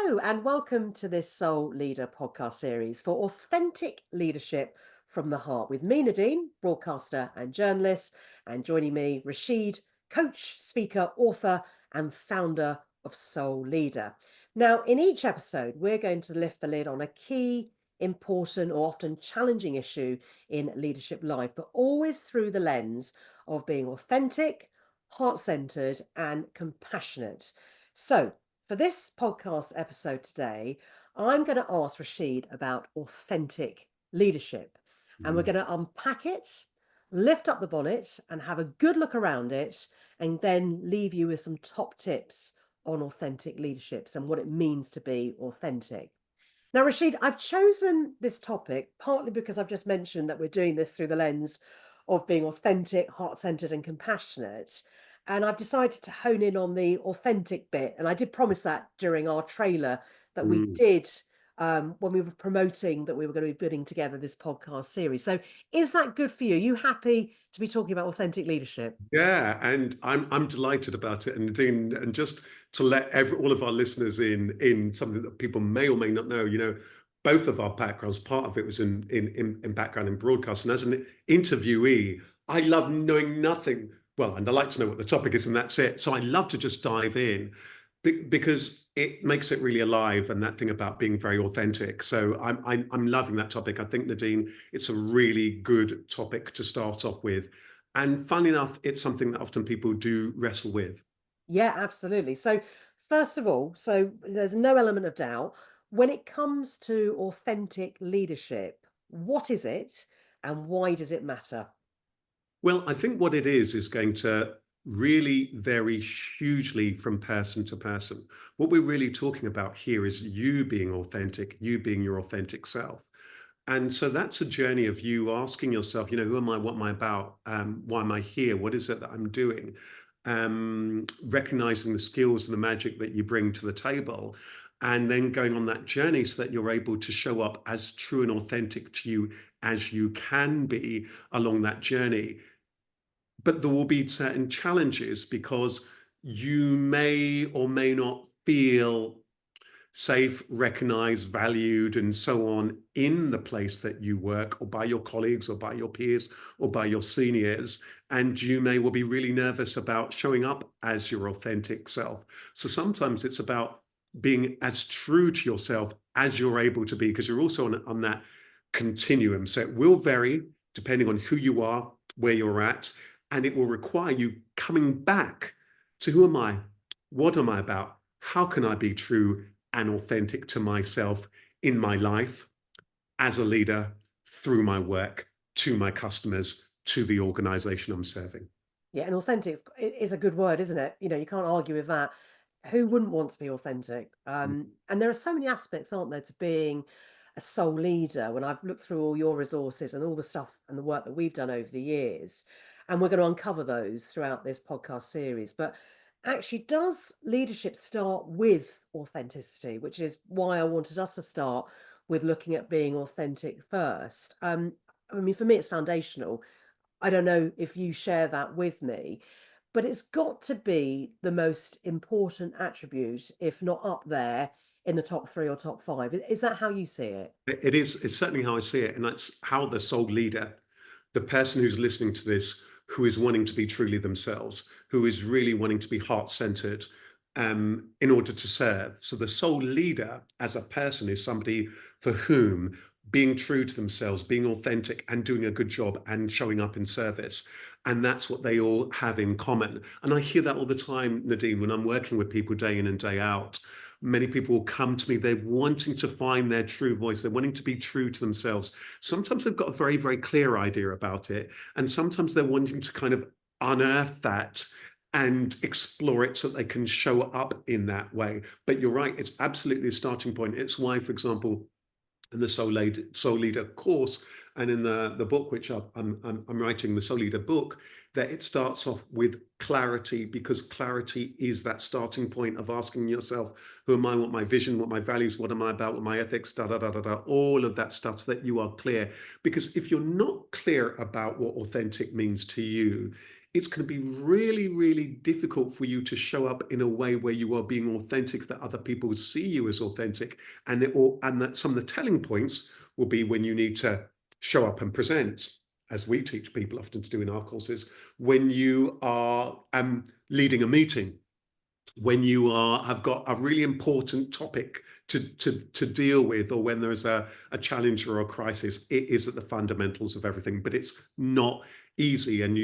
Hello, and welcome to this Soul Leader podcast series for authentic leadership from the heart with me, Nadine, broadcaster and journalist, and joining me, Rasheed, coach, speaker, author, and founder of Soul Leader. Now, in each episode, we're going to lift the lid on a key, important, or often challenging issue in leadership life, but always through the lens of being authentic, heart centered, and compassionate. So, for this podcast episode today, I'm going to ask Rasheed about authentic leadership. And we're Mm. going to unpack it, lift up the bonnet, and have a good look around it, and then leave you with some top tips on authentic leaderships and what it means to be authentic. Now, Rasheed, I've chosen this topic partly because I've just mentioned that we're doing this through the lens of being authentic, heart centered, and compassionate. And I've decided to hone in on the authentic bit. And I did promise that during our trailer that we Mm. did when we were promoting that we were going to be putting together this podcast series. So, is that good for you? Are you happy to be talking about authentic leadership? Yeah, and I'm delighted about it. And Dean, and just to let all of our listeners in something that people may or may not know, both of our backgrounds, part of it was in background in broadcast. And as an interviewee, I love knowing nothing. Well, and I like to know what the topic is, and that's it. So I love to just dive in because it makes it really alive, and that thing about being very authentic. So I'm loving that topic. I think, Nadine, it's a really good topic to start off with. And funnily enough, it's something that often people do wrestle with. Yeah, absolutely. So, first of all, so there's no element of doubt when it comes to authentic leadership, what is it and why does it matter? Well, I think what it is going to really vary hugely from person to person. What we're really talking about here is you being authentic, you being your authentic self. And so that's a journey of you asking yourself, who am I? What am I about? Why am I here? What is it that I'm doing? Recognizing the skills and the magic that you bring to the table, and then going on that journey so that you're able to show up as true and authentic to you as you can be along that journey. But there will be certain challenges because you may or may not feel safe, recognized, valued, and so on in the place that you work, or by your colleagues, or by your peers, or by your seniors. And you may well be really nervous about showing up as your authentic self. So sometimes it's about being as true to yourself as you're able to be, because you're also on that continuum. So it will vary depending on who you are, where you're at, and it will require you coming back to who am I? What am I about? How can I be true and authentic to myself in my life as a leader, through my work, to my customers, to the organization I'm serving? Yeah, and authentic is a good word, isn't it? You know, you can't argue with that. Who wouldn't want to be authentic? And there are so many aspects, aren't there, to being a soul leader. When I've looked through all your resources and all the stuff and the work that we've done over the years, and we're going to uncover those throughout this podcast series. But actually, does leadership start with authenticity, which is why I wanted us to start with looking at being authentic first? I mean, for me, it's foundational. I don't know if you share that with me, but it's got to be the most important attribute, if not up there in the top three or top five. Is that how you see it? It is, it's certainly how I see it. And that's how the soul leader, the person who's listening to this, who is wanting to be truly themselves, who is really wanting to be heart centered in order to serve. So the soul leader as a person is somebody for whom being true to themselves, being authentic and doing a good job and showing up in service. And that's what they all have in common. And I hear that all the time, Nadine, when I'm working with people day in and day out. Many people will come to me, they're wanting to find their true voice. They're wanting to be true to themselves. Sometimes they've got a very, very clear idea about it. And sometimes they're wanting to kind of unearth that and explore it so that they can show up in that way. But you're right, it's absolutely a starting point. It's why, for example, in the Soul Leader course and in the book, which I'm writing, the Soul Leader book, that it starts off with clarity, because clarity is that starting point of asking yourself, who am I, what my vision, what my values, what am I about, what my ethics, da da da da da, all of that stuff, so that you are clear. Because if you're not clear about what authentic means to you, it's going to be really, really difficult for you to show up in a way where you are being authentic, that other people see you as authentic. And that some of the telling points will be when you need to show up and present, as we teach people often to do in our courses, when you are leading a meeting, when you have got a really important topic to deal with, or when there's a challenge or a crisis. It is at the fundamentals of everything, but it's not easy. And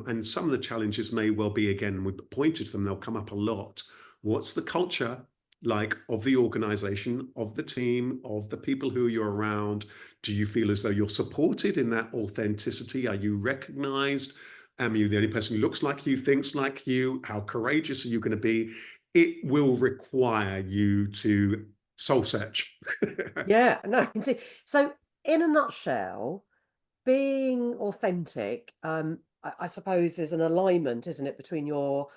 and some of the challenges may well be, again, we pointed to them, they'll come up a lot. What's the culture like of the organization, of the team, of the people who you're around? Do you feel as though you're supported in that authenticity? Are you recognized? Am you the only person who looks like you, thinks like you? How courageous are you going to be? It will require you to soul search. Yeah, no, indeed. So, in a nutshell, being authentic, I suppose, is an alignment, isn't it, between your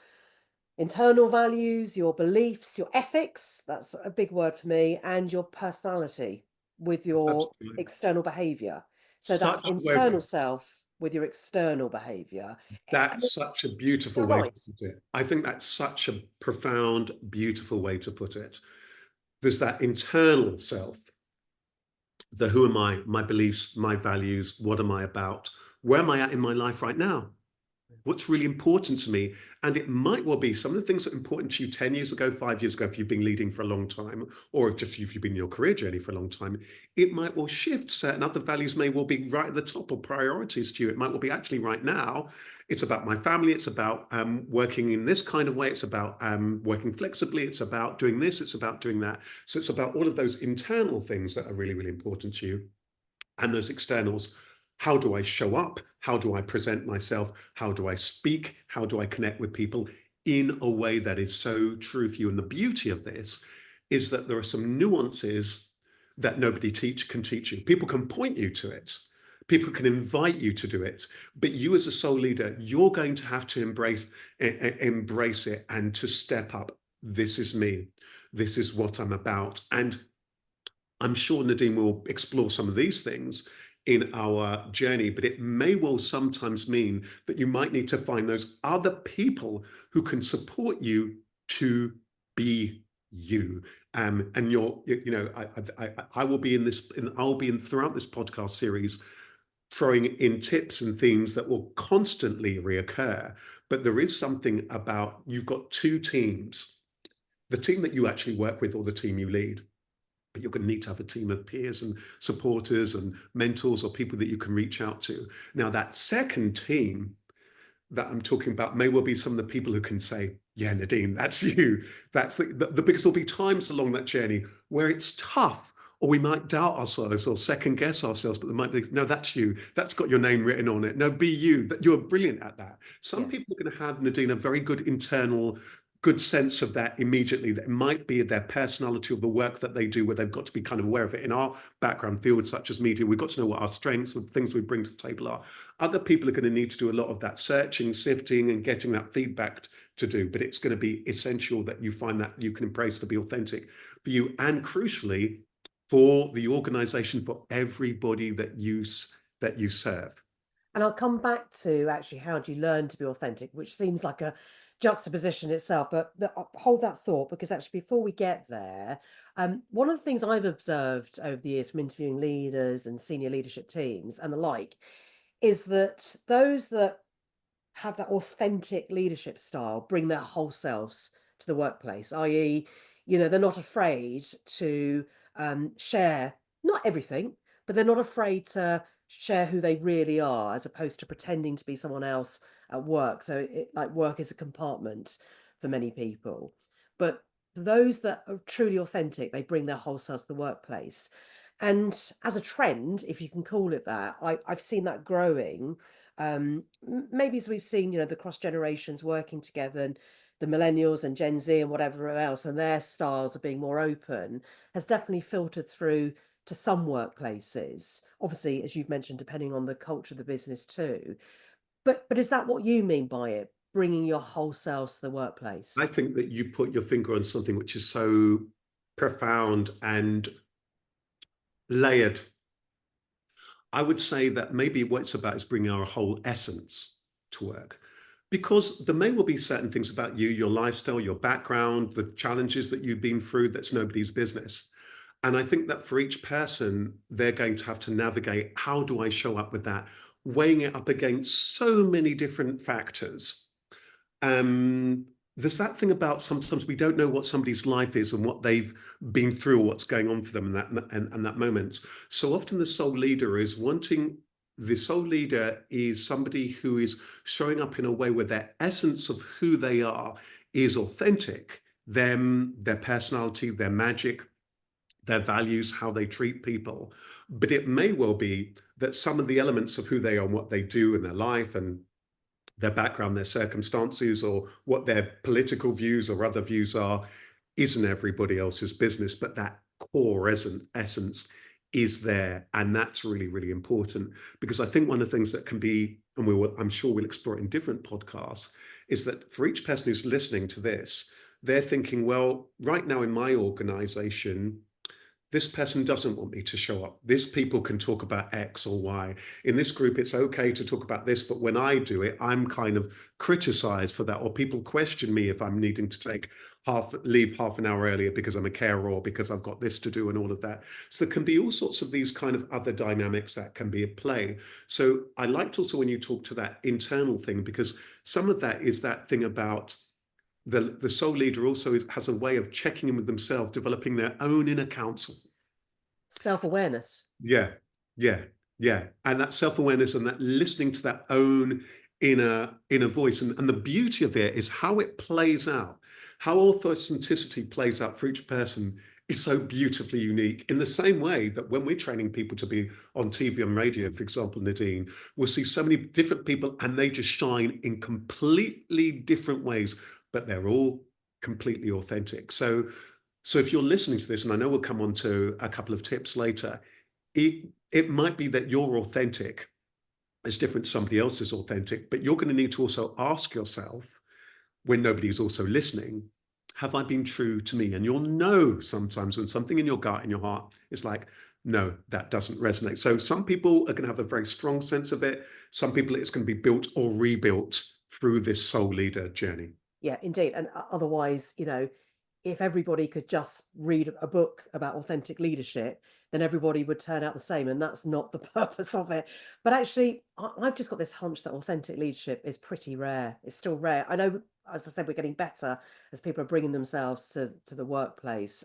internal values, your beliefs, your ethics, that's a big word for me, and your personality with your Absolutely. external behavior. So that Such a way of internal self with your external behavior. I mean, That's such a is beautiful that way to right? put it. I think that's such a profound, beautiful way to put it. There's that internal self, the who am I, my beliefs, my values, what am I about? Where am I at in my life right now? What's really important to me? And it might well be some of the things that are important to you 10 years ago, 5 years ago, if you've been leading for a long time, or just if you've been in your career journey for a long time. It might well shift. Certain other values may well be right at the top, or priorities to you. It might well be, actually, right now, it's about my family. It's about working in this kind of way. It's about working flexibly. It's about doing this. It's about doing that. So it's about all of those internal things that are really, really important to you. And those externals: how do I show up? How do I present myself? How do I speak? How do I connect with people in a way that is so true for you? And the beauty of this is that there are some nuances that nobody can teach you. People can point you to it. People can invite you to do it, but you, as a soul leader, you're going to have to embrace it and to step up. This is me. This is what I'm about. And I'm sure Nadine will explore some of these things in our journey, but it may well sometimes mean that you might need to find those other people who can support you to be you. And I will be I'll be in throughout this podcast series, throwing in tips and themes that will constantly reoccur. But there is something about, you've got two teams: the team that you actually work with, or the team you lead. But you're going to need to have a team of peers and supporters and mentors, or people that you can reach out to. Now, that second team that I'm talking about may well be some of the people who can say, yeah, Nadine, that's you. That's because there'll be times along that journey where it's tough, or we might doubt ourselves or second guess ourselves, but there might be, no, that's you. That's got your name written on it. No, be you. That you're brilliant at that. Some Yeah. people are going to have, Nadine, a very good internal, good sense of that immediately. That might be their personality, of the work that they do, where they've got to be kind of aware of it. In our background field, such as media, we've got to know what our strengths and things we bring to the table are. Other people are going to need to do a lot of that searching, sifting, and getting that feedback to do. But it's going to be essential that you find that you can embrace to be authentic for you, and crucially, for the organization, for everybody that you serve. And I'll come back to actually how do you learn to be authentic, which seems like a juxtaposition itself, but hold that thought, because actually before we get there, one of the things I've observed over the years from interviewing leaders and senior leadership teams and the like is that those that have that authentic leadership style bring their whole selves to the workplace, i.e., they're not afraid to share, not everything, but they're not afraid to share who they really are, as opposed to pretending to be someone else at work. So like work is a compartment for many people. But for those that are truly authentic, they bring their whole selves to the workplace. And as a trend, if you can call it that, I've seen that growing, maybe as we've seen, the cross generations working together, and the millennials and Gen Z and whatever else, and their styles are being more open, has definitely filtered through to some workplaces. Obviously, as you've mentioned, depending on the culture of the business too. But is that what you mean by it, bringing your whole selves to the I workplace? think that you put your finger on something which is so profound and layered. I would say that maybe what it's about is bringing our whole essence to work. Because there may well be certain things about you, your lifestyle, your background, the challenges that you've been through that's nobody's business. And I think that for each person, they're going to have to navigate, how do I show up with that? Weighing it up against so many different factors. Um, there's that thing about sometimes we don't know what somebody's life is and what they've been through or what's going on for them in that moment. So often the soul leader is somebody who is showing up in a way where their essence of who they are is authentic. Them, their personality, their magic, their values, how they treat people. But it may well be that some of the elements of who they are and what they do in their life and their background, their circumstances, or what their political views or other views are, isn't everybody else's business, but that core essence is there. And that's really, really important, because I think one of the things that can be, and I'm sure we'll explore it in different podcasts, is that for each person who's listening to this, they're thinking, well, right now in my organization, this person doesn't want me to show up. These people can talk about X or Y. In this group, it's okay to talk about this, but when I do it, I'm kind of criticized for that, or people question me if I'm needing to leave half an hour earlier because I'm a carer or because I've got this to do and all of that. So there can be all sorts of these kind of other dynamics that can be at play. So I liked also when you talk to that internal thing, because some of that is that thing about the soul leader also has a way of checking in with themselves, developing their own inner counsel. Self-awareness. Yeah, yeah, yeah. And that self-awareness and that listening to that own inner voice. And the beauty of it is how it plays out, how authenticity plays out for each person is so beautifully unique. In the same way that when we're training people to be on TV and radio, for example, Nadine, we'll see so many different people and they just shine in completely different ways, but they're all completely authentic. So if you're listening to this, and I know we'll come on to a couple of tips later, it might be that you're authentic is different to somebody else's authentic, but you're going to need to also ask yourself, when nobody's also listening, have I been true to me? And you'll know sometimes when something in your gut, in your heart, is like, no, that doesn't resonate. So some people are going to have a very strong sense of it. Some people, it's going to be built or rebuilt through this soul leader journey. Yeah, indeed. And otherwise, if everybody could just read a book about authentic leadership, then everybody would turn out the same. And that's not the purpose of it. But actually, I've just got this hunch that authentic leadership is pretty rare. It's still rare. I know, as I said, we're getting better as people are bringing themselves to the workplace.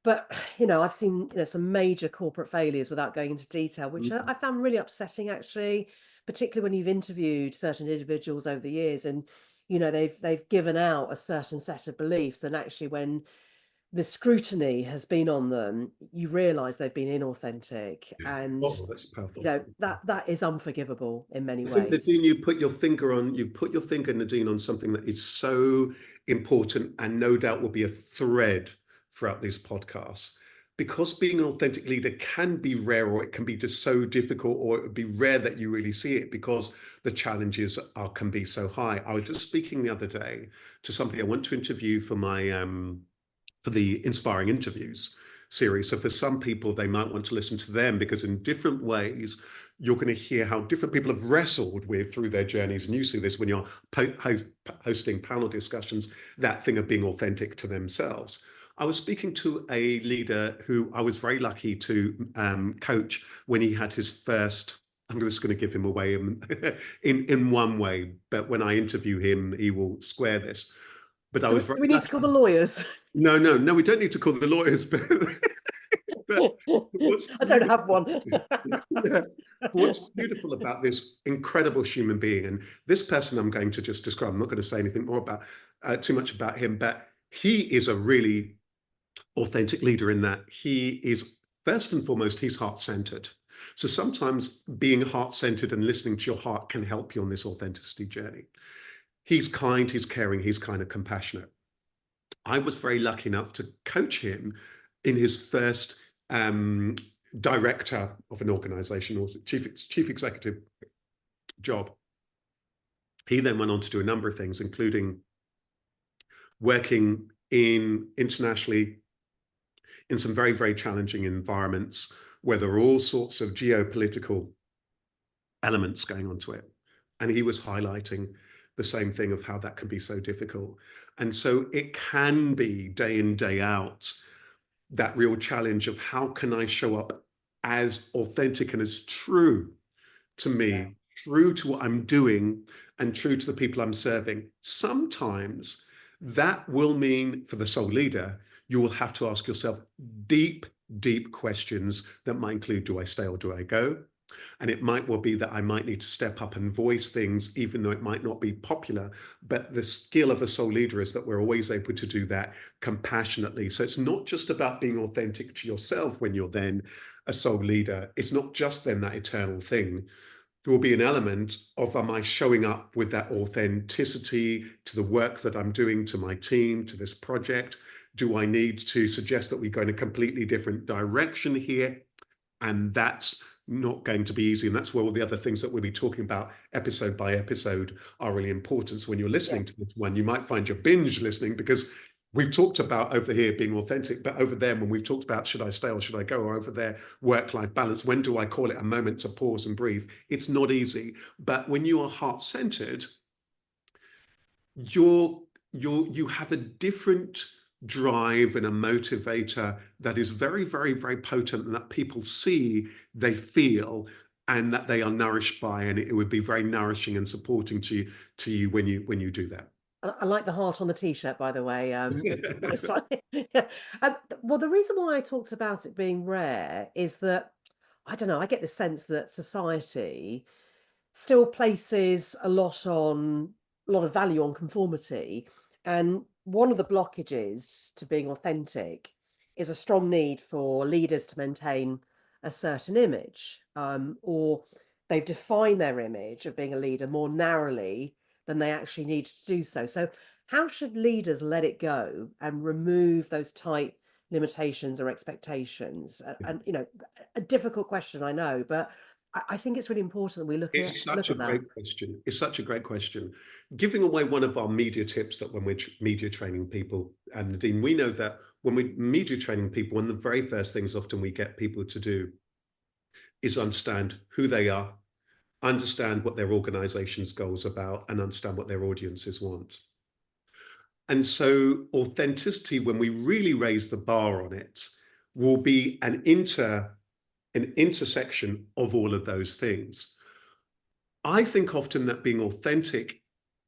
But I've seen some major corporate failures without going into detail, which I found really upsetting, actually, particularly when you've interviewed certain individuals over the years, and they've given out a certain set of beliefs, and actually when the scrutiny has been on them, you realise they've been inauthentic, Yeah. and Oh, that's powerful. that is unforgivable in many I think, ways. Nadine, you put your finger, Nadine, on something that is so important and no doubt will be a thread throughout these podcasts. Because being an authentic leader can be rare, or it can be just so difficult, or it would be rare that you really see it because the challenges can be so high. I was just speaking the other day to somebody I want to interview for for the Inspiring Interviews series. So for some people, they might want to listen to them because in different ways, you're going to hear how different people have wrestled with through their journeys. And you see this when you're hosting panel discussions, that thing of being authentic to themselves. I was speaking to a leader who I was very lucky to coach when he had his first. I'm just going to give him away in one way, but when I interview him, he will square this. But I Do was we, very do we need to lucky. call the lawyers? No, we don't need to call the lawyers, but what's I don't have beautiful, one. yeah, what's beautiful about this incredible human being, and this person I'm going to just describe, I'm not going to say anything more about too much about him, but he is a really authentic leader in that he is, first and foremost, he's heart-centered. So sometimes being heart-centered and listening to your heart can help you on this authenticity journey. He's kind, he's caring, he's kind of compassionate. I was very lucky enough to coach him in his first director of an organization or chief executive job. He then went on to do a number of things, including working internationally in some very, very challenging environments where there are all sorts of geopolitical elements going on to it. And he was highlighting the same thing of how that can be so difficult. And so it can be day in, day out, that real challenge of how can I show up as authentic and as true to Yeah. me, true to what I'm doing, and true to the people I'm serving. Sometimes that will mean, for the soul leader, you will have to ask yourself deep, deep questions that might include, do I stay or do I go? And it might well be that I might need to step up and voice things, even though it might not be popular. But the skill of a soul leader is that we're always able to do that compassionately. So it's not just about being authentic to yourself when you're then a soul leader. It's not just then that eternal thing. There will be an element of, am I showing up with that authenticity to the work that I'm doing, to my team, to this project? Do I need to suggest that we go in a completely different direction here? And that's not going to be easy. And that's where all the other things that we'll be talking about episode by episode are really important. So when you're Yeah. listening to this one, you might find your binge listening, because we've talked about over here being authentic, but over there, when we've talked about should I stay or should I go, or over there, work-life balance, when do I call it a moment to pause and breathe? It's not easy. But when you are heart-centered, you're you have a different drive and a motivator that is very, very, very potent, and that people see, they feel, and that they are nourished by, and it would be very nourishing and supporting to you when you do that. I like the heart on the t-shirt, by the way. Nice one. Yeah. Well, the reason why I talked about it being rare is that I don't know. I get the sense that society still places a lot of value on conformity, and one of the blockages to being authentic is a strong need for leaders to maintain a certain image, or they've defined their image of being a leader more narrowly than they actually need to do so. So how should leaders let it go and remove those tight limitations or expectations? And a difficult question, I know, but I think it's really important that we It's such look a at that. great question. It's such a great question. Giving away one of our media tips that when we're media training people, and Nadine, we know that when we're media training people, one of the very first things often we get people to do is understand who they are, understand what their organization's goals are about, and understand what their audiences want. And so authenticity, when we really raise the bar on it, will be an intersection of all of those things. I think often that being authentic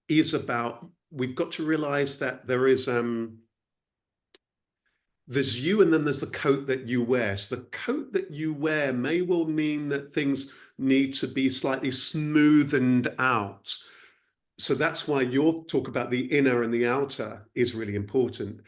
is about, we've got to realize that there's you, and then there's the coat that you wear. So the coat that you wear may well mean that things need to be slightly smoothened out. So that's why your talk about the inner and the outer is really important.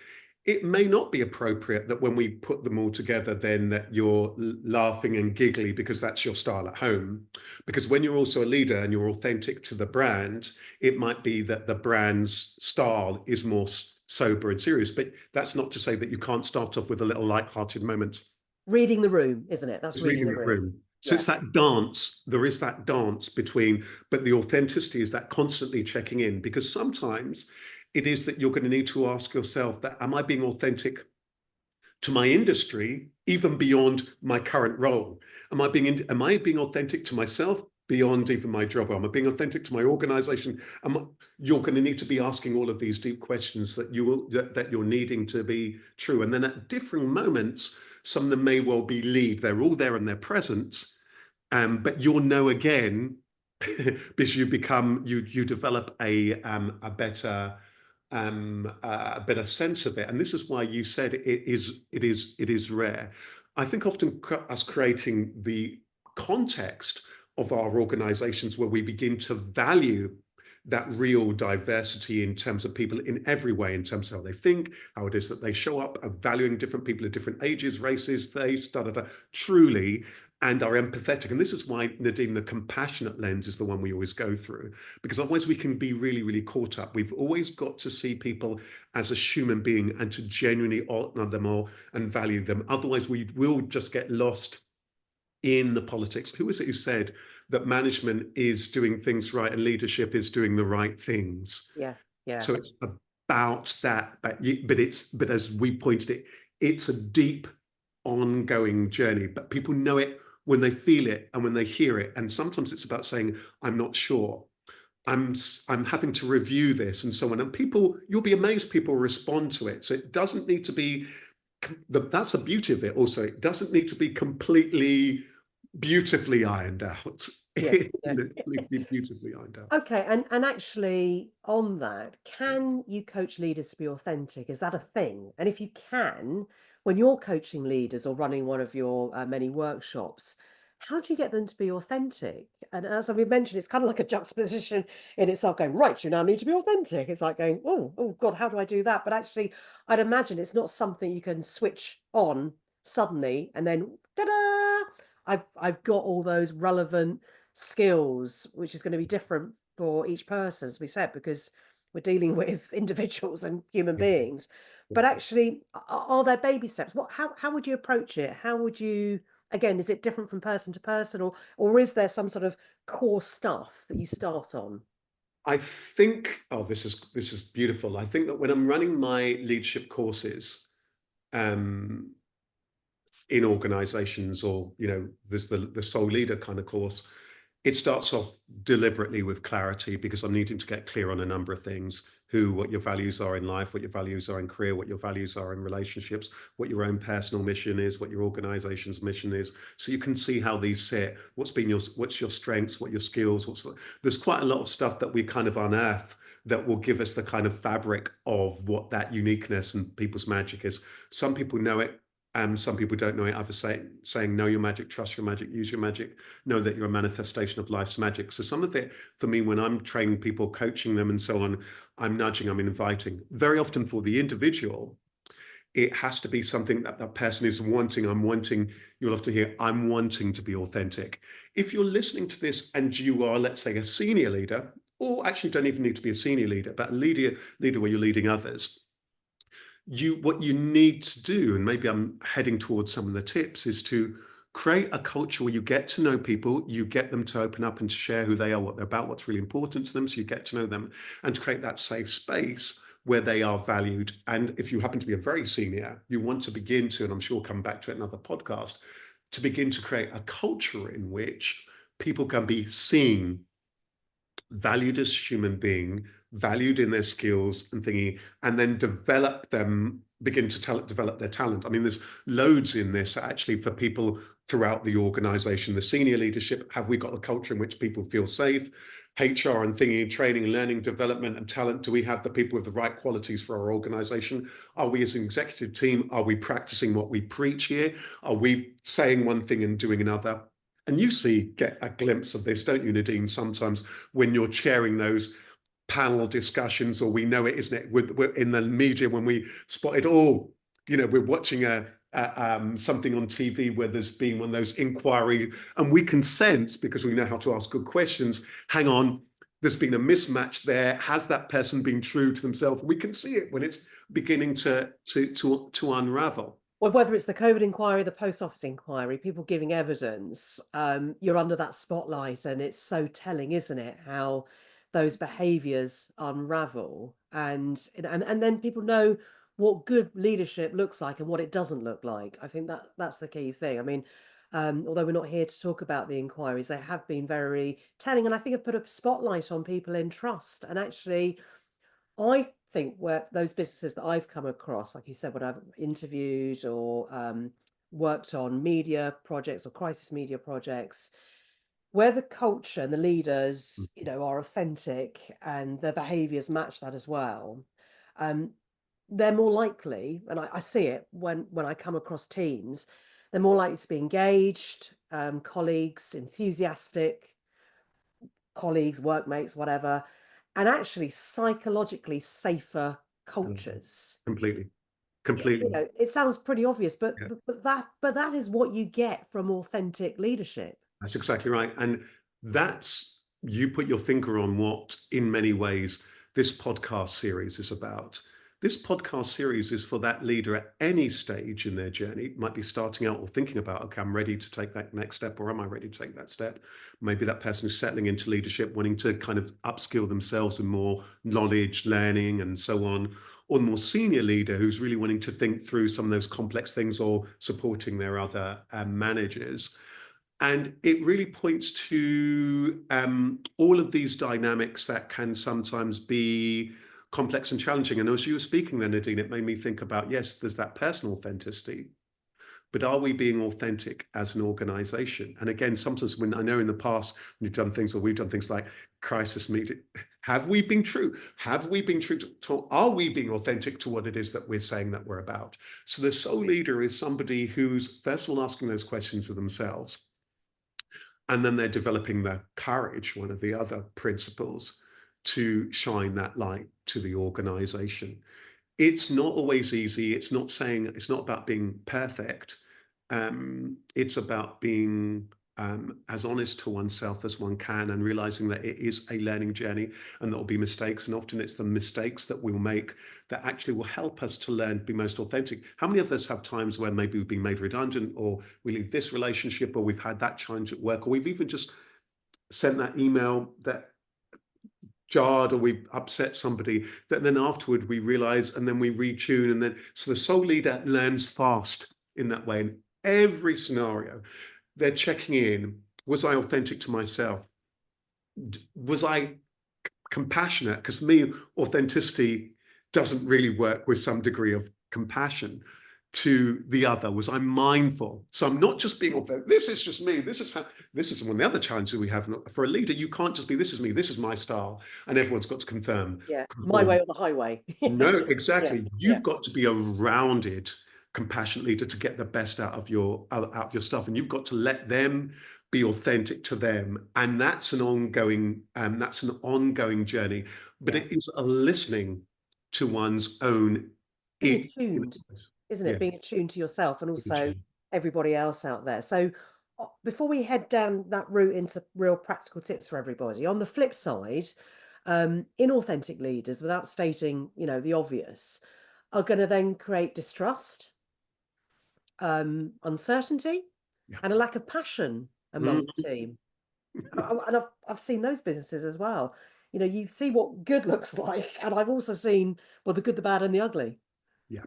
It may not be appropriate that when we put them all together, then that you're laughing and giggly because that's your style at home. Because when you're also a leader and you're authentic to the brand, it might be that the brand's style is more sober and serious. But that's not to say that you can't start off with a little light-hearted moment. Reading the room, isn't it? That's It's reading reading the the room. room. So Yeah. it's that dance. There is that dance between, but the authenticity is that constantly checking in, because sometimes it is that you're going to need to ask yourself that, am I being authentic to my industry, even beyond my current role? Am I being authentic to myself beyond even my job? Am I being authentic to my organization? You're going to need to be asking all of these deep questions that you're needing to be true. And then at different moments, some of them may well be lead. They're all there and they're present, but you'll know again because you develop a better sense of it. And this is why you said it is rare. I think often us creating the context of our organizations where we begin to value that real diversity in terms of people in every way, in terms of how they think, how it is that they show up, valuing different people of different ages, races, faiths, truly, and are empathetic. And this is why, Nadine, the compassionate lens is the one we always go through, because otherwise we can be really, really caught up. We've always got to see people as a human being and to genuinely honor them all and value them. Otherwise, we will just get lost in the politics. Who is it who said that management is doing things right and leadership is doing the right things? Yeah. Yeah. So it's about that, but as we pointed it, it's a deep, ongoing journey. But people know it when they feel it and when they hear it. And sometimes it's about saying, I'm not sure. I'm having to review this and so on. And people, you'll be amazed, people respond to it. So it doesn't need to be, that's the beauty of it also. It doesn't need to be completely beautifully ironed out. Yeah, It yeah. needs to be beautifully ironed out. Okay, and actually on that, can you coach leaders to be authentic? Is that a thing? And if you can, when you're coaching leaders or running one of your many workshops, how do you get them to be authentic? And as we mentioned, it's kind of like a juxtaposition in itself, going, right, you now need to be authentic. It's like going, oh God, how do I do that? But actually, I'd imagine it's not something you can switch on suddenly and then ta-da! I've got all those relevant skills, which is going to be different for each person, as we said, because we're dealing with individuals and human Yeah. beings. Yeah. But actually, are there baby steps? How would you approach it? How would you, again, is it different from person to person, or is there some sort of core stuff that you start on? I think, oh, this is beautiful. I think that when I'm running my leadership courses, um, in organizations, or there's the soul leader kind of course, it starts off deliberately with clarity, because I'm needing to get clear on a number of things: what your values are in life, what your values are in career, what your values are in relationships, what your own personal mission is, what your organization's mission is, so you can see how these sit, what's your strengths, what your skills, there's quite a lot of stuff that we kind of unearth that will give us the kind of fabric of what that uniqueness and people's magic is. Some people know it, and some people don't know it. Either saying know your magic, trust your magic, use your magic, know that you're a manifestation of life's magic. So some of it for me, when I'm training people, coaching them and so on, I'm nudging, I'm inviting. Very often for the individual, it has to be something that that person is wanting. You'll have to hear, I'm wanting to be authentic. If you're listening to this and you are, let's say, a senior leader, or actually don't even need to be a senior leader, but a leader where you're leading others, what you need to do, and maybe I'm heading towards some of the tips, is to create a culture where you get to know people, you get them to open up and to share who they are, what they're about, what's really important to them, so you get to know them, and to create that safe space where they are valued. And if you happen to be a very senior, you want to begin to, and I'm sure we'll come back to it in another podcast, to begin to create a culture in which people can be seen, valued as a human being, valued in their skills and thingy, and then begin to develop their talent. I mean, there's loads in this actually for people throughout the organization. The senior leadership, have we got a culture in which people feel safe? HR and thingy, training, learning, development, and talent. Do we have the people with the right qualities for our organization? Are we as an executive team, are we practicing what we preach here? Are we saying one thing and doing another? And you get a glimpse of this, don't you, Nadine, sometimes when you're chairing those panel discussions, or we know it, isn't it? We're in the media when we spot it all. We're watching something on TV where there's been one of those inquiry, and we can sense, because we know how to ask good questions, hang on, there's been a mismatch there. Has that person been true to themselves? We can see it when it's beginning to unravel. Well, whether it's the COVID inquiry, the post office inquiry, people giving evidence, you're under that spotlight, and it's so telling, isn't it? How those behaviours unravel, and then people know what good leadership looks like and what it doesn't look like. I think that's the key thing. I mean, although we're not here to talk about the inquiries, they have been very telling, and I think have put a spotlight on people in trust. And actually, I think where those businesses that I've come across, like you said, when I've interviewed or worked on media projects or crisis media projects, where the culture and the leaders, are authentic and their behaviours match that as well, um, they're more likely, and I see it when I come across teams, they're more likely to be engaged, colleagues, enthusiastic, colleagues, workmates, whatever, and actually psychologically safer cultures. Completely, You completely. know, it sounds pretty obvious, but Yeah. that is what you get from authentic leadership. That's exactly right. And you put your finger on what, in many ways, this podcast series is about. This podcast series is for that leader at any stage in their journey. Might be starting out or thinking about, okay, I'm ready to take that next step, or am I ready to take that step? Maybe that person is settling into leadership, wanting to kind of upskill themselves with more knowledge, learning, and so on. Or the more senior leader who's really wanting to think through some of those complex things, or supporting their other managers. And it really points to all of these dynamics that can sometimes be complex and challenging. And as you were speaking then, Nadine, it made me think about, yes, there's that personal authenticity, but are we being authentic as an organization? And again, sometimes when I know in the past, when you've done things, or we've done things like crisis meeting, have we been true? Have we been true to, are we being authentic to what it is that we're saying that we're about? So the soul leader is somebody who's first of all asking those questions of themselves, and then they're developing the courage, one of the other principles, to shine that light to the organization. It's not always easy. It's not saying, it's not about being perfect. It's about being as honest to oneself as one can, and realizing that it is a learning journey and there'll be mistakes. And often it's the mistakes that we'll make that actually will help us to learn, be most authentic. How many of us have times where maybe we've been made redundant, or we leave this relationship, or we've had that challenge at work, or we've even just sent that email that jarred, or we upset somebody, that then afterward we realize, and then we retune, and then so the soul leader learns fast in that way. In every scenario, they're checking in. Was I authentic to myself? Was I compassionate? Because for me, authenticity doesn't really work with some degree of compassion to the other. Was I mindful? So I'm not just being authentic. This is just me. This is how. This is one of the other challenges we have for a leader. You can't just be, this is me, this is my style, and everyone's got to Yeah, my way conform. or the highway. No, Yeah, exactly. yeah, You've got to be a rounded, compassionate leader to get the best out of your stuff, and you've got to let them be authentic to them, and that's an ongoing journey. But yeah. it is a listening to one's own. Being It, attuned, isn't yeah, it? Being attuned to yourself and also everybody else out there. So before we head down that route into real practical tips for everybody, on the flip side, inauthentic leaders, without stating, the obvious, are going to then create distrust, uncertainty, yeah. and a lack of passion among the Mhm. team. And I've seen those businesses as well. You see what good looks like, and I've also seen, well, the good, the bad, and the ugly. Yeah.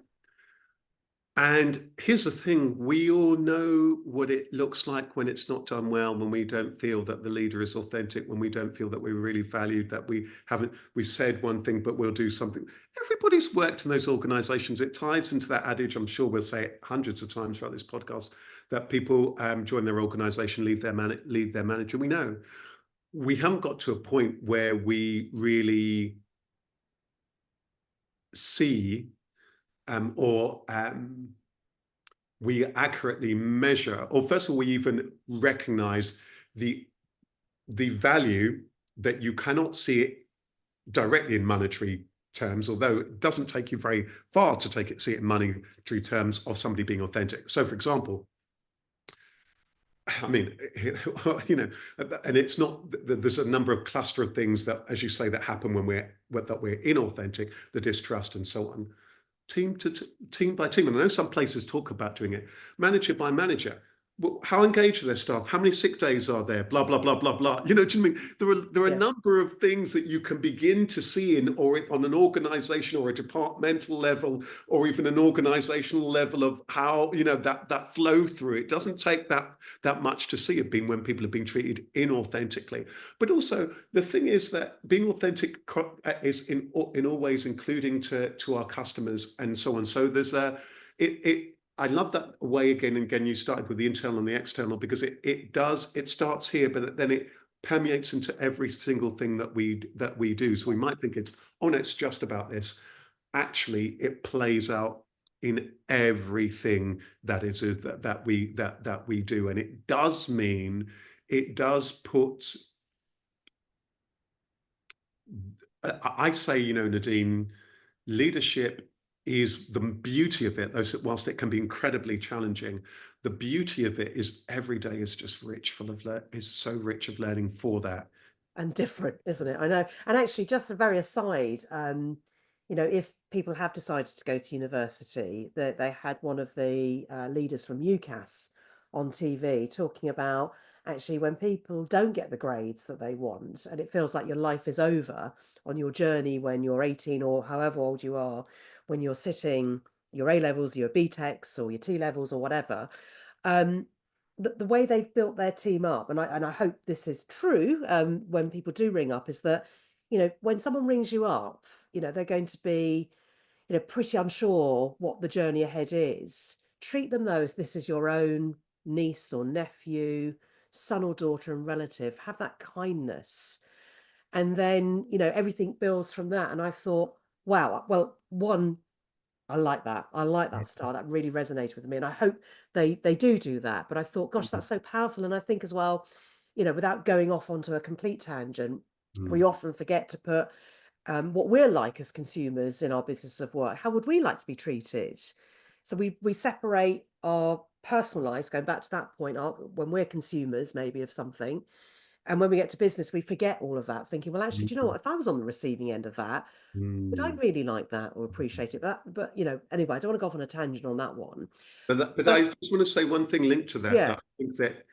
And here's the thing, we all know what it looks like when it's not done well, when we don't feel that the leader is authentic, when we don't feel that we're really valued, that we've said one thing, but we'll do something. Everybody's worked in those organizations. It ties into that adage, I'm sure we'll say it hundreds of times throughout this podcast, that people join their organization, leave their manager. We know we haven't got to a point where we really see or we accurately measure, or first of all, we even recognize the value that you cannot see it directly in monetary terms, although it doesn't take you very far to see it in monetary terms of somebody being authentic. So, for example, I mean, and it's not. There's a number of cluster of things that, as you say, that happen when we're inauthentic, the distrust and so on. Team by team. And I know some places talk about doing it manager by manager. Well, how engaged are their staff? How many sick days are there? Blah blah blah blah blah. Do you know what I mean? There are a Yeah. number of things that you can begin to see on an organization or a departmental level, or even an organizational level, of how that flow through. It doesn't take that much to see it being when people have been treated inauthentically. But also the thing is that being authentic is in all ways, including to our customers and so on. So there's I love that way again and again. You started with the internal and the external, because it starts here, but then it permeates into every single thing that we do. So we might think it's just about this. Actually, it plays out in everything that we do, and it does mean it does put. I say, Nadine, leadership is the beauty of it, whilst it can be incredibly challenging, the beauty of it is every day is just is so rich of learning for that. And different, isn't it? I know. And actually, just a very aside, if people have decided to go to university, they had one of the leaders from UCAS on TV talking about, actually, when people don't get the grades that they want, and it feels like your life is over on your journey when you're 18 or however old you are, when you're sitting your A levels, your B Techs, or your T levels, or whatever. Um, the way they've built their team up, and I hope this is true, when people do ring up, is that, when someone rings you up, they're going to be, pretty unsure what the journey ahead is. Treat them though as this is your own niece or nephew, son or daughter and relative. Have that kindness. And then, everything builds from that. And I thought, wow, well, one, I like that. I like that style. That really resonated with me. And I hope they do that. But I thought, gosh, that's so powerful. And I think as well, without going off onto a complete tangent, we Mm. often forget to put what we're like as consumers in our business of work. How would we like to be treated? So we separate our personal lives, going back to that point, when we're consumers maybe of something, and when we get to business, we forget all of that, thinking, well, actually, do you know Mm. what? If I was on the receiving end of that, would I Mm. really like that or appreciate it? But anyway, I don't want to go off on a tangent on that one. But I But just want to say one thing linked to that yeah, that I think that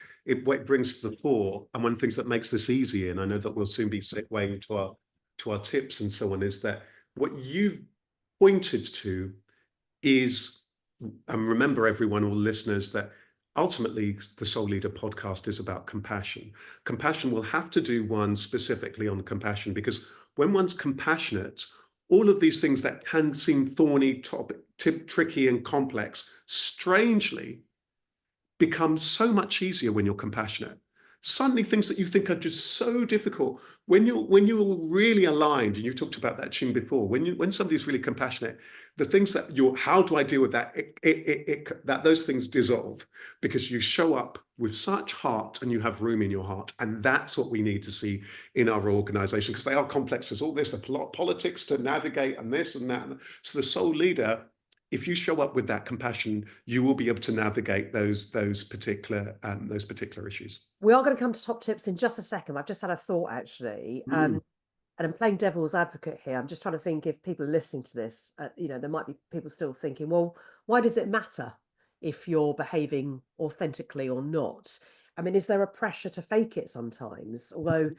what it brings to the fore, and one of the things that makes this easy, and I know that we'll soon be segueing to our tips and so on, is that what you've pointed to is, and remember everyone, all listeners, that ultimately the Soul Leader podcast is about compassion. Compassion will have to do one specifically on compassion, because when one's compassionate, all of these things that can seem thorny, tricky and complex, strangely become so much easier when you're compassionate. Suddenly things that you think are just so difficult, when you're really aligned, and you talked about that, Ching, before, when somebody's really compassionate, the things that how do I deal with that, that those things dissolve, because you show up with such heart and you have room in your heart. And that's what we need to see in our organization, because they are complex. There's all this, the politics to navigate, and this and that. So the Soul Leader, if you show up with that compassion, you will be able to navigate those particular issues. we are going to come to top tips in just a second. I've just had a thought actually. Mm. And I'm playing devil's advocate here. I'm just trying to think, if people are listening to this, there might be people still thinking, well, why does it matter if you're behaving authentically or not? I mean, is there a pressure to fake it sometimes? Although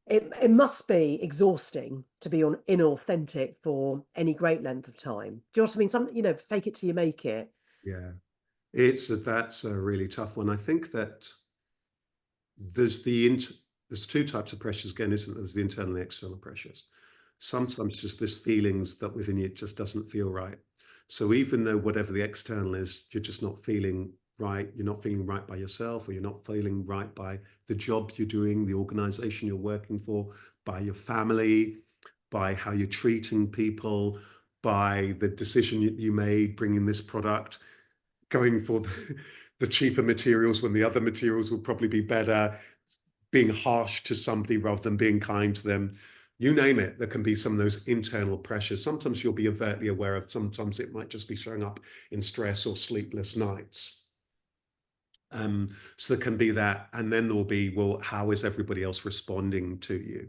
it must be exhausting to be inauthentic for any great length of time. Do you know what I mean? Fake it till you make it. Yeah, that's a really tough one. I think that there's there's two types of pressures again, isn't there? There's the internal and the external pressures. Sometimes just this feelings that within you just doesn't feel right. So even though whatever the external is, you're just not feeling right. You're not feeling right by yourself, or you're not feeling right by the job you're doing, the organization you're working for, by your family, by how you're treating people, by the decision you made bringing this product, going for the cheaper materials when the other materials will probably be better, being harsh to somebody rather than being kind to them. You name it, there can be some of those internal pressures. Sometimes you'll be overtly aware of, sometimes it might just be showing up in stress or sleepless nights. So there can be that. And then there'll be, well, how is everybody else responding to you?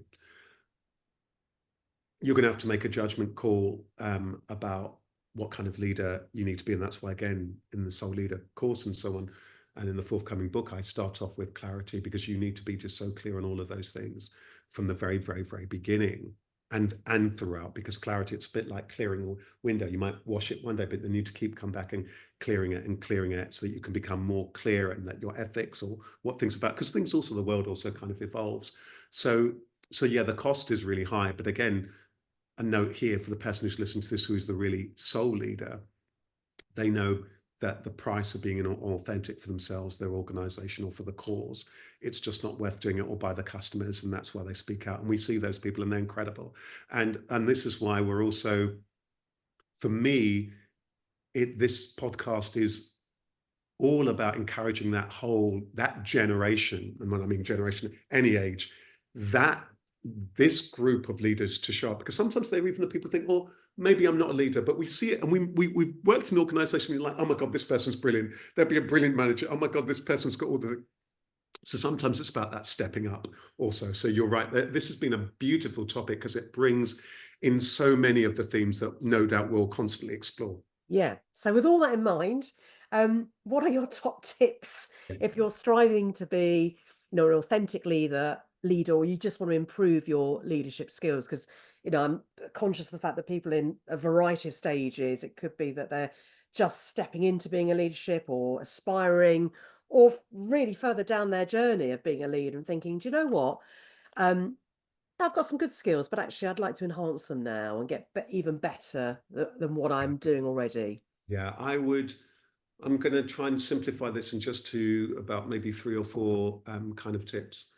You're going to have to make a judgment call about what kind of leader you need to be. And that's why, again, in the Soul Leader course and so on, and in the forthcoming book, I start off with clarity, because you need to be just so clear on all of those things from the very, very, very beginning and throughout, because clarity, it's a bit like clearing a window. You might wash it one day, but then you need to keep come back and clearing it so that you can become more clear, and that your ethics or what things about, because things also, the world also kind of evolves. So yeah, the cost is really high. But again, a note here for the person who's listening to this, who is the really soul leader, they know that the price of being authentic for themselves, their organization, or for the cause, it's just not worth doing it, or by the customers. And that's why they speak out. And we see those people, and they're incredible. And this is why we're also, for me, this podcast is all about encouraging that generation. And when I mean generation, any age, that this group of leaders to show up, because sometimes they're even the people think, well, maybe I'm not a leader, but we see it, and we've worked in an organization, and you're like, oh my God, this person's brilliant. They'll be a brilliant manager. Oh my God, this person's got all the. So sometimes it's about that stepping up also. So you're right. This has been a beautiful topic, because it brings in so many of the themes that no doubt we'll constantly explore. Yeah. So with all that in mind, what are your top tips if you're striving to be, an authentic leader, or you just want to improve your leadership skills? Because, I'm conscious of the fact that people in a variety of stages, it could be that they're just stepping into being a leadership or aspiring, or really further down their journey of being a leader and thinking, do you know what? Um, I've got some good skills, but actually I'd like to enhance them now and get even better than what I'm doing already. Yeah, I'm going to try and simplify this in just to about maybe three or four kind of tips.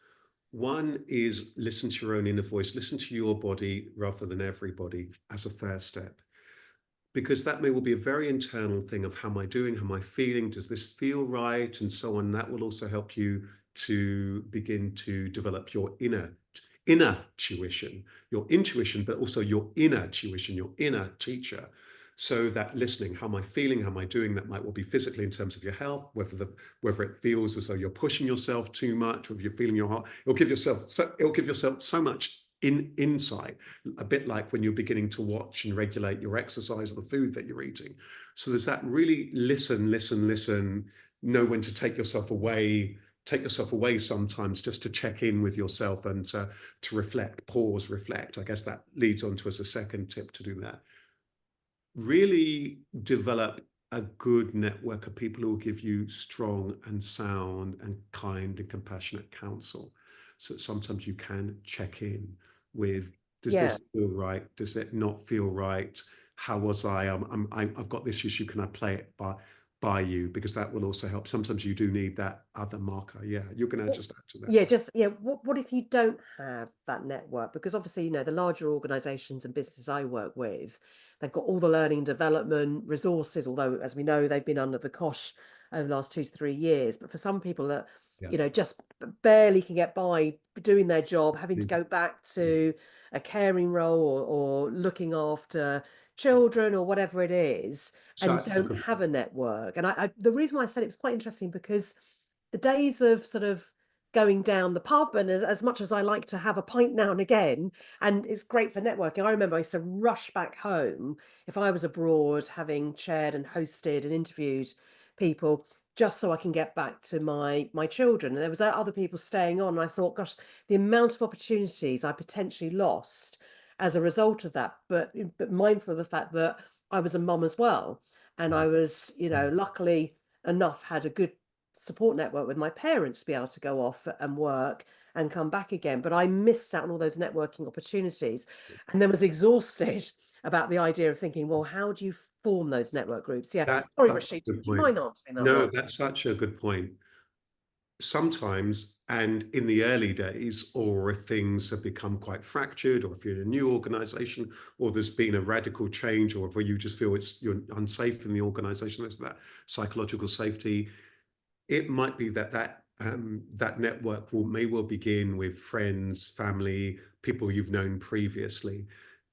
One is listen to your own inner voice, listen to your body rather than everybody as a first step, because that may well be a very internal thing of how am I doing, how am I feeling, does this feel right, and so on. That will also help you to begin to develop your inner tuition, your intuition, but also your inner tuition, your inner teacher. So that listening, how am I feeling, how am I doing, that might well be physically in terms of your health, whether it feels as though you're pushing yourself too much, whether you're feeling your heart, it'll give yourself so much insight, a bit like when you're beginning to watch and regulate your exercise or the food that you're eating. So there's that really listen, know when to take yourself away sometimes just to check in with yourself and to reflect, pause, reflect. I guess that leads on to as a second tip to do that. Really develop a good network of people who will give you strong and sound and kind and compassionate counsel. So that sometimes you can check in with, does Yeah. this feel right? Does it not feel right? How was I? I've got this issue. Can I play it by you? Because that will also help. Sometimes you do need that other marker. Yeah, you're going to just add to that. Yeah, just yeah. What if you don't have that network? Because obviously, the larger organisations and businesses I work with, they've got all the learning and development resources. Although, as we know, they've been under the cosh over the last 2 to 3 years. But for some people that Yeah. just barely can get by doing their job, having to Mm. go back to a caring role or looking after children or whatever it is, and Such a don't good have point. a network. And the reason why I said it was quite interesting because the days of sort of going down the pub, and as much as I like to have a pint now and again, and it's great for networking. I remember I used to rush back home if I was abroad, having chaired and hosted and interviewed people, just so I can get back to my children. And there was other people staying on, and I thought, gosh, the amount of opportunities I potentially lost as a result of that. But mindful of the fact that I was a mum as well, and Yeah. I was, luckily enough, had a good support network with my parents to be able to go off and work and come back again. But I missed out on all those networking opportunities and then was exhausted about the idea of thinking, well, how do you form those network groups? Yeah. That's Sorry, such Rasheed, a do good you point. mind answering that No, one? that's such a good point. Sometimes, and in the early days, or if things have become quite fractured, or if you're in a new organization, or there's been a radical change, or where you just feel you're unsafe in the organization, there's that psychological safety. It might be that network may well begin with friends, family, people you've known previously.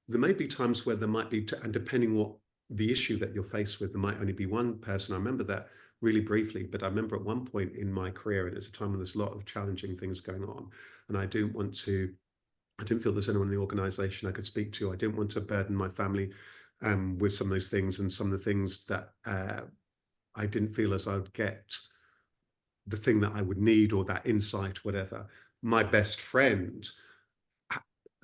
There may be times where there might be, and depending what the issue that you're faced with, there might only be one person. I remember that really briefly, but I remember at one point in my career, and it's a time when there's a lot of challenging things going on, and I didn't feel there's anyone in the organization I could speak to. I didn't want to burden my family with some of those things, and some of the things that I didn't feel as I would get the thing that I would need or that insight, whatever. My best friend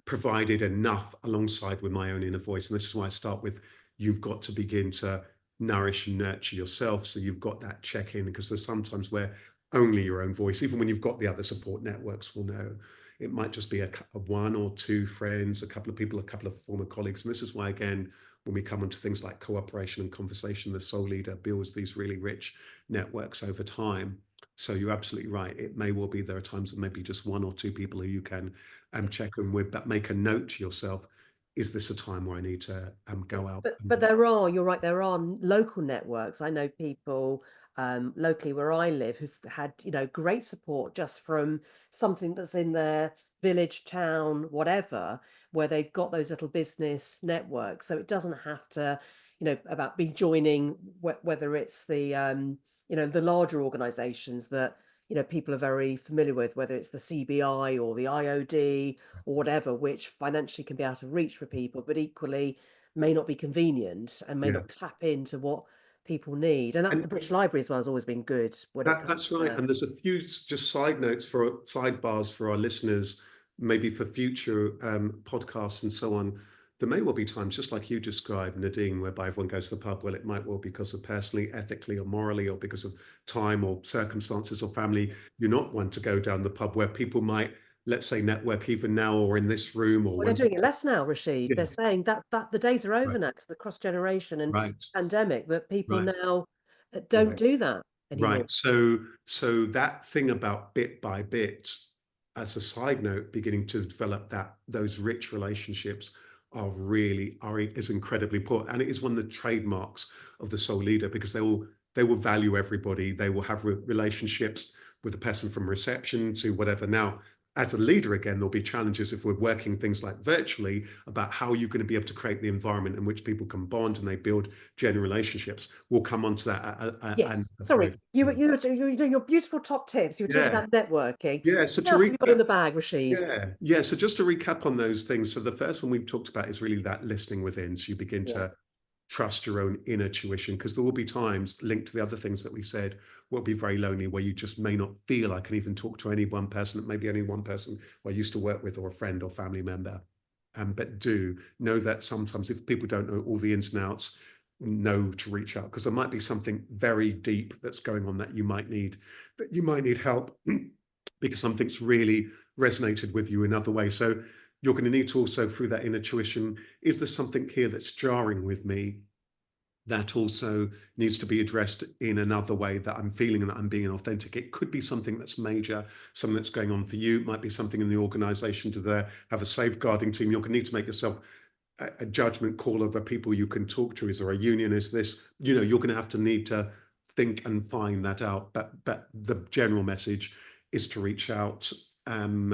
provided enough alongside with my own inner voice. And this is why I start with, you've got to begin to nourish and nurture yourself. So you've got that check in, because there's sometimes where only your own voice, even when you've got the other support networks, will know. It might just be a one or two friends, a couple of people, a couple of former colleagues. And this is why, again, when we come onto things like cooperation and conversation, the soul leader builds these really rich networks over time. So you're absolutely right. It may well be there are times that maybe just one or two people who you can check in with, but make a note to yourself, is this a time where I need to go out? But you're right, there are local networks. I know people locally where I live who've had, great support just from something that's in their village, town, whatever, where they've got those little business networks. So it doesn't have to, about be joining whether it's the larger organizations that, people are very familiar with, whether it's the CBI or the IOD or whatever, which financially can be out of reach for people, but equally may not be convenient and may Yeah. not tap into what people need. And that's the And British Library as well has always been good when it comes that's right. to And there's a few just side notes sidebars for our listeners, maybe for future podcasts and so on. there may well be times, just like you described, Nadine, whereby everyone goes to the pub. Well, it might well be because of personally, ethically, or morally, or because of time or circumstances or family. You're not one to go down the pub where people might, let's say, network even now or in this room or Well, they're when. doing it less now, Rasheed. Yeah, They're saying that the days are over right, now because the cross generation and right, pandemic that people right, now don't right. do that Right. anymore. So that thing about bit by bit, as a side note, beginning to develop those rich relationships is incredibly important. And it is one of the trademarks of the soul leader, because they will value everybody. They will have relationships with the person from reception to whatever. Now, as a leader, again, there'll be challenges if we're working things like virtually, about how you're going to be able to create the environment in which people can bond and they build genuine relationships. We'll come on to that Yes. Sorry, you were doing your beautiful top tips. You were talking yeah, about networking. yeah. So What to else have you got in recap, the bag, Rasheed? So just to recap on those things. So the first one we've talked about is really that listening within. So you begin Yeah. to trust your own inner tuition, because there will be times linked to the other things that we said will be very lonely, where you just may not feel I can even talk to any one person, maybe only one person who I used to work with, or a friend or family member. But do know that sometimes if people don't know all the ins and outs, know to reach out, because there might be something very deep that's going on that you might need help because something's really resonated with you in other ways. So you're going to need to also, through that inner tuition, is there something here that's jarring with me that also needs to be addressed in another way, that I'm feeling that I'm being authentic? It could be something that's major, something that's going on for you. It might be something in the organization to have a safeguarding team. You're going to need to make yourself a judgment call of the people you can talk to. Is there a union? Is this, you're going to have to need to think and find that out. But the general message is to reach out, and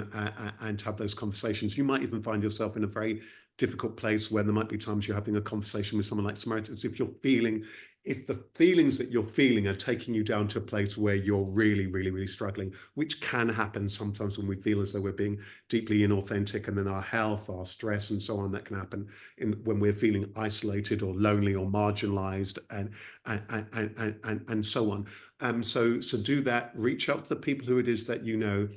have those conversations. You might even find yourself in a very difficult place where there might be times you're having a conversation with someone like Samaritans. If the feelings that you're feeling are taking you down to a place where you're really, really, really struggling, which can happen sometimes when we feel as though we're being deeply inauthentic, and then our health, our stress, and so on, that can happen when we're feeling isolated or lonely or marginalized, and so on. So do that. Reach out to the people who it is that you know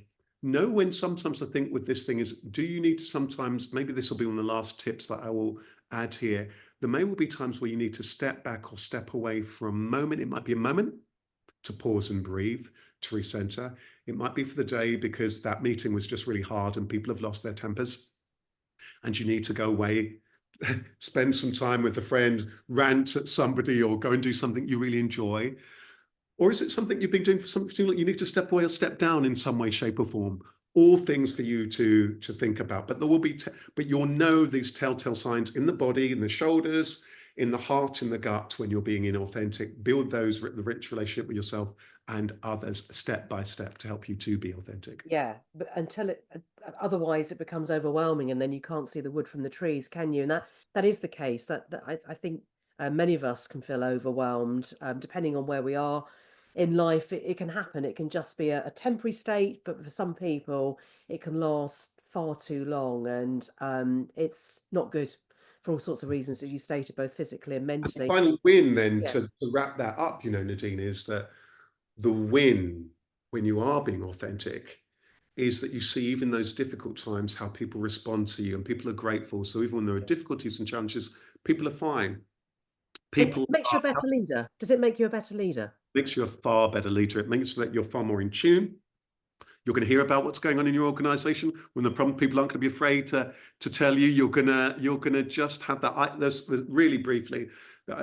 when. Sometimes I think with this thing is, do you need to sometimes, maybe this will be one of the last tips that I will add here, there may well be times where you need to step back or step away for a moment. It might be a moment to pause and breathe, to recenter. It might be for the day because that meeting was just really hard and people have lost their tempers, and you need to go away, spend some time with a friend, rant at somebody, or go and do something you really enjoy. Or is it something you've been doing for something like you need to step away or step down in some way, shape, or form? All things for you to think about. But there will be, but you'll know these telltale signs in the body, in the shoulders, in the heart, in the gut, when you're being inauthentic. Build the rich relationship with yourself and others step by step to help you to be authentic. Yeah, but otherwise it becomes overwhelming, and then you can't see the wood from the trees, can you? And that is the case. That I think many of us can feel overwhelmed, depending on where we are in life. It can happen. It can just be a temporary state, but for some people, it can last far too long, and it's not good for all sorts of reasons that you stated, both physically and And the mentally. final win, then, Yeah, to wrap that up, Nadine, is that the win, when you are being authentic, is that you see, even those difficult times, how people respond to you, and people are grateful. So even when there are yeah. difficulties and challenges, people are fine. And it People makes you a are, better leader. Does it make you a better leader? makes you a far better leader. It means that you're far more in tune. You're going to hear about what's going on in your organization. When the problem, people aren't going to be afraid to tell you. You're gonna just have that. Really briefly,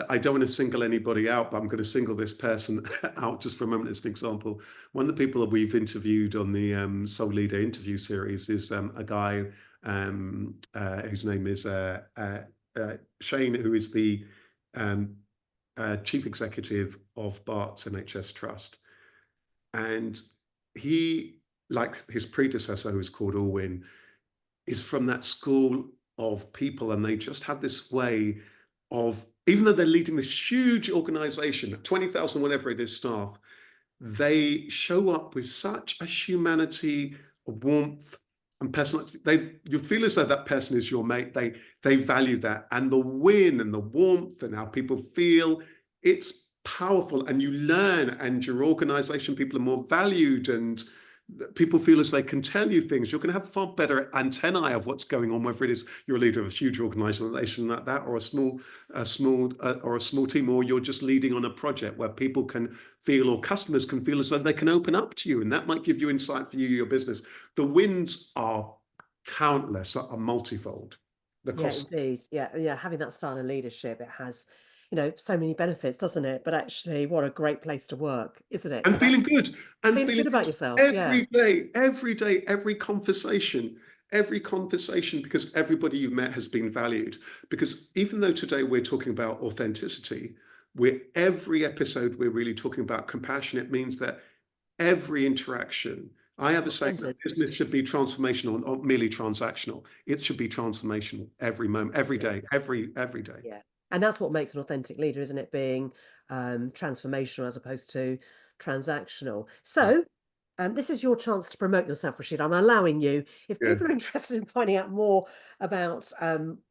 I don't want to single anybody out, but I'm going to single this person out just for a moment as an example. One of the people that we've interviewed on the Soul Leader interview series is a guy whose name is Shane, who is the um, chief executive of Bart's NHS Trust. And he, like his predecessor, who's called Alwyn, is from that school of people, and they just have this way of, even though they're leading this huge organization, 20,000, whatever it is, staff, they show up with such a humanity, a warmth, and personality. You feel as though that person is your mate. They value that, and the win and the warmth and how people feel. It's powerful, and you learn, and your organization, people are more valued, and people feel as they can tell you things. You're going to have far better antennae of what's going on, whether it is you're a leader of a huge organization like that, or a small team, or you're just leading on a project where people can feel, or customers can feel as though they can open up to you, and that might give you insight for your business. The wins are countless, are multifold. The Yeah, cost. indeed. Yeah, yeah. Having that style of leadership, it has, so many benefits, doesn't it? But actually, what a great place to work, isn't it? And feeling good, and Feeling feeling good about good yourself. Yeah. every day, every conversation, because everybody you've met has been valued. Because even though today we're talking about authenticity, every episode we're really talking about compassion. It means that every interaction, I have a saying that Centered. business should be transformational, not merely transactional. It should be transformational every moment, every Yeah. day, every day. Yeah. And that's what makes an authentic leader, isn't it? Being transformational as opposed to transactional. So, this is your chance to promote yourself, Rasheed. I'm allowing you. If Yeah. people are interested in finding out more about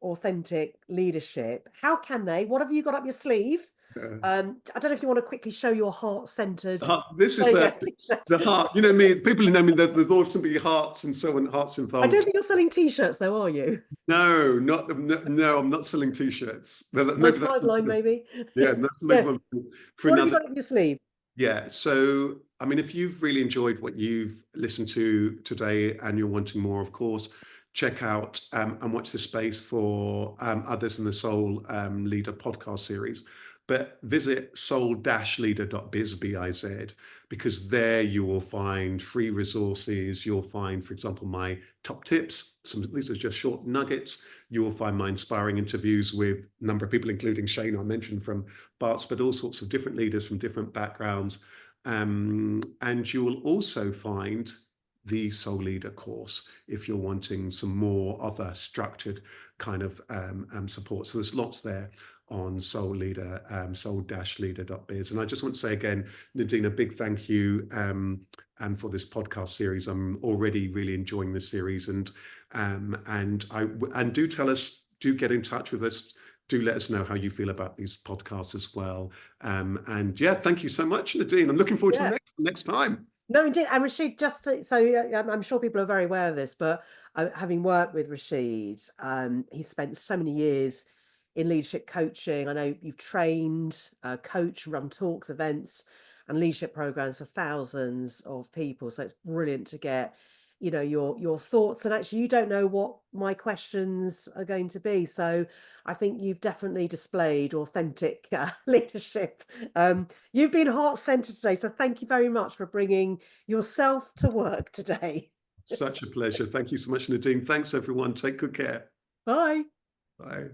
authentic leadership, how can they? What have you got up your sleeve? Yeah. I don't know if you want to quickly show your heart-centered. This is There you go, t-shirt. the heart. You know me. People who know me. There's often be hearts and so on. Hearts I don't involved. think you're selling t-shirts, though, are you? No, not no. I'm not selling t-shirts. My Maybe sideline, maybe. yeah. That's maybe Yeah. one for What have you another. got up your sleeve? Yeah. So I mean, if you've really enjoyed what you've listened to today and you're wanting more, of course, check out and watch the space for others in the Soul Leader podcast series. But visit soul-leader.biz, B-I-Z, because there you will find free resources. You'll find, for example, my top tips. These are just short nuggets. You will find my inspiring interviews with a number of people, including Shane, I mentioned from Barts, but all sorts of different leaders from different backgrounds. And you will also find the Soul Leader course if you're wanting some more other structured kind of support. So there's lots there on Soul Leader, soul-leader.biz. And I just want to say again, Nadine, a big thank you for this podcast series. I'm already really enjoying this series, and do tell us, do get in touch with us. Do let us know how you feel about these podcasts as well. And yeah, thank you so much, Nadine. I'm looking forward to Yeah. the next time. No, indeed. And Rasheed, I'm sure people are very aware of this, but having worked with Rasheed, he spent so many years in leadership coaching. I know you've trained, coach, run talks, events, and leadership programs for thousands of people. So it's brilliant to get, your thoughts. And actually, you don't know what my questions are going to be. So I think you've definitely displayed authentic leadership. You've been heart-centered today, so thank you very much for bringing yourself to work today. Such a pleasure. Thank you so much, Nadine. Thanks, everyone. Take good care. Bye. Bye.